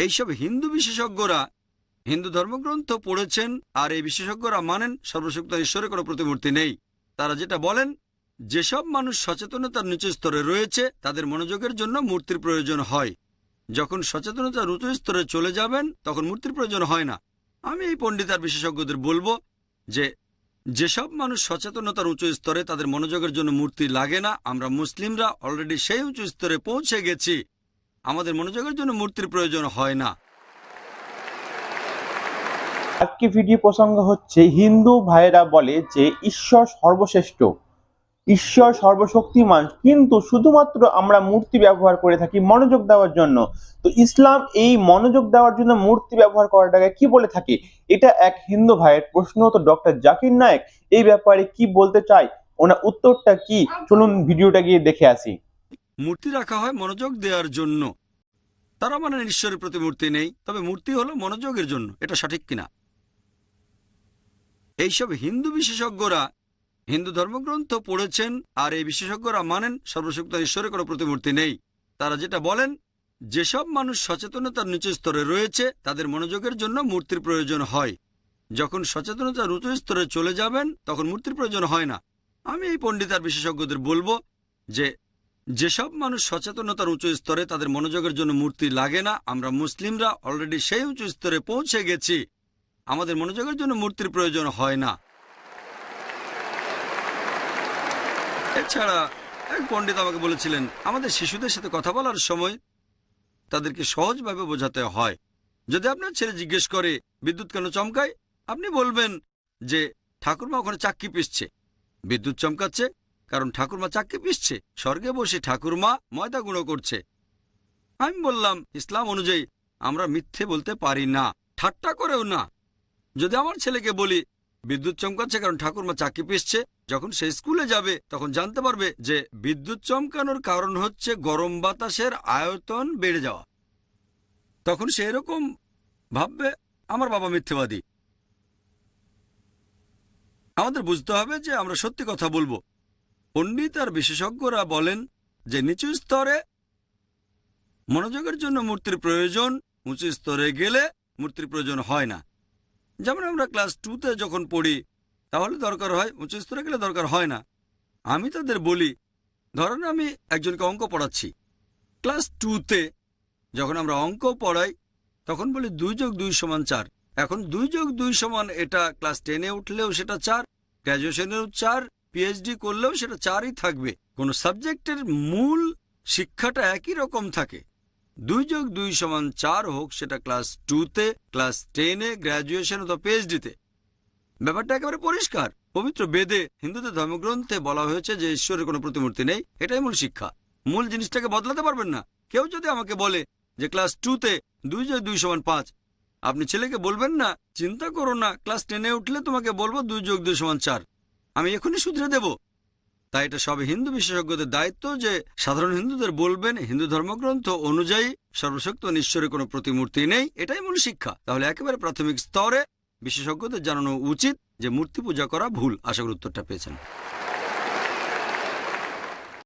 এইসব হিন্দু বিশেষজ্ঞরা হিন্দু ধর্মগ্রন্থ পড়েছেন আর এই বিশেষজ্ঞরা মানেন সর্বশক্ত ঈশ্বরের কোনো প্রতিমূর্তি নেই। তারা যেটা বলেন, যেসব মানুষ সচেতনতার নিচু স্তরে রয়েছে তাদের মনোযোগের জন্য মূর্তির প্রয়োজন হয়। যখন সচেতনতার উঁচু স্তরে চলে যাবেন তখন মূর্তির প্রয়োজন হয় না। আমি এই পণ্ডিত আর বিশেষজ্ঞদের বলবো যে যেসব মানুষ সচেতনতার উঁচু স্তরে তাদের মনোযোগের জন্য মূর্তি লাগে না। আমরা মুসলিমরা অলরেডি সেই উঁচু স্তরে পৌঁছে গেছি, আমাদের মনোযোগের জন্য মূর্তির প্রয়োজন হয় না। আজকে ভিডিও প্রসঙ্গ হচ্ছে হিন্দু ভাইয়েরা বলে যে ঈশ্বর সর্বশ্রেষ্ঠ, ঈশ্বর সর্বশক্তিমান, কিন্তু শুধুমাত্র আমরা মূর্তি ব্যবহার করে থাকি মনোযোগ দেওয়ার জন্য। তো ইসলাম এই মনোযোগ দেওয়ার জন্য মূর্তি ব্যবহার করাটাকে কি বলে থাকে? এটা এক হিন্দু ভাইয়ের প্রশ্ন। তো ডক্টর জাকির নায়েক এই ব্যাপারে কি বলতে চায়, ওনার উত্তরটা কি, চলুন ভিডিওটা গিয়ে দেখে আসি। মূর্তি রাখা হয় মনোযোগ দেওয়ার জন্য। তারা মানে ঈশ্বরের প্রতিমূর্তি নেই, তবে মূর্তি হলো মনোযোগের জন্য। এটা সঠিক কিনা? এইসব হিন্দু বিশেষজ্ঞরা হিন্দু ধর্মগ্রন্থ পড়েছেন আর এই বিশেষজ্ঞরা মানেন সর্বশক্ত ঈশ্বরের কোনো প্রতিমূর্তি নেই। তারা যেটা বলেন, যেসব মানুষ সচেতনতার নিচু স্তরে রয়েছে তাদের মনোযোগের জন্য মূর্তির প্রয়োজন হয়। যখন সচেতনতার উঁচু স্তরে চলে যাবেন তখন মূর্তির প্রয়োজন হয় না। আমি এই পণ্ডিত আর বিশেষজ্ঞদের বলবো যে যেসব মানুষ সচেতনতার উঁচু স্তরে তাদের মনোযোগের জন্য মূর্তি লাগে না। আমরা মুসলিমরা অলরেডি সেই উঁচু স্তরে পৌঁছে গেছি, আমাদের মনোযোগের জন্য মূর্তির প্রয়োজন হয় না। এছাড়া এক পণ্ডিত আমাকে বলেছিলেন, আমাদের শিশুদের সাথে কথা বলার সময় তাদেরকে সহজভাবে বোঝাতে হয়। যদি আপনার ছেলে জিজ্ঞেস করে বিদ্যুৎ কেন চমকায়, আপনি বলবেন যে ঠাকুরমা ওখানে চাক্কি পিষছে। বিদ্যুৎ চমকাচ্ছে কারণ ঠাকুরমা চাক্কি পিষছে, স্বর্গে বসে ঠাকুরমা ময়দা গুঁড়ো করছে। আমি বললাম, ইসলাম অনুযায়ী আমরা মিথ্যে বলতে পারি না, ঠাট্টা করেও না। যদি আমার ছেলেকে বলি বিদ্যুৎ চমকাচ্ছে কারণ ঠাকুরমা চাক্কি পিষছে, যখন সে স্কুলে যাবে তখন জানতে পারবে যে বিদ্যুৎ চমকানোর কারণ হচ্ছে গরম বাতাসের আয়তন বেড়ে যাওয়া। তখন সে এরকম ভাববে আমার বাবা মিথ্যেবাদী। আমাদের বুঝতে হবে যে আমরা সত্যি কথা বলবো। পণ্ডিত আর বিশেষজ্ঞরা বলেন যে নিচু স্তরে মনোযোগের জন্য মূর্তির প্রয়োজন, উঁচু স্তরে গেলে মূর্তির প্রয়োজন হয় না। যেমন আমরা ক্লাস 2তে যখন পড়ি তাহলে দরকার হয়, উঁচু স্তরে গেলে দরকার হয় না। আমি তাদের বলি, ধরেন আমি একজনকে অঙ্ক পড়াচ্ছি ক্লাস 2তে। যখন আমরা অঙ্ক পড়াই তখন বলি 2+2=4। এখন 2+2 এটা ক্লাস 10-এ উঠলেও সেটা 4, গ্র্যাজুয়েশনেও 4, পিএইচডি করলেও সেটা 4ই থাকবে। কোনো সাবজেক্টের মূল শিক্ষাটা একই রকম থাকে। 2+2=4 হোক সেটা ক্লাস 2তে, ক্লাস 10-এ, গ্র্যাজুয়েশন অথবা পিএইচডিতে। ব্যাপারটা একেবারে পরিষ্কার। পবিত্র বেদে, হিন্দুদের ধর্মগ্রন্থে বলা হয়েছে যে ঈশ্বরের কোনো প্রতিমূর্তি নেই। এটাই মূল শিক্ষা। মূল জিনিসটাকে বদলাতে পারবেন না। কেউ যদি আমাকে বলে যে ক্লাস 2তে 2+2=5, আপনি ছেলেকে বলবেন না চিন্তা করো না, ক্লাস 10-এ উঠলে তোমাকে বলবো 2+2=4। আমি এখনই শুধরে দেব। তাই এটা সব হিন্দু বিশেষজ্ঞদের দায়িত্ব যে সাধারণ হিন্দুদের বলবেন হিন্দু ধর্মগ্রন্থ অনুযায়ী সর্বশক্ত ঈশ্বরের কোনো প্রতিমূর্তি নেই। এটাই মূল শিক্ষা। তাহলে একেবারে প্রাথমিক স্তরে বিশেষজ্ঞদের জানানো উচিত যে মূর্তি পূজা করা ভুল। আশা করি উত্তরটা পেয়েছেন।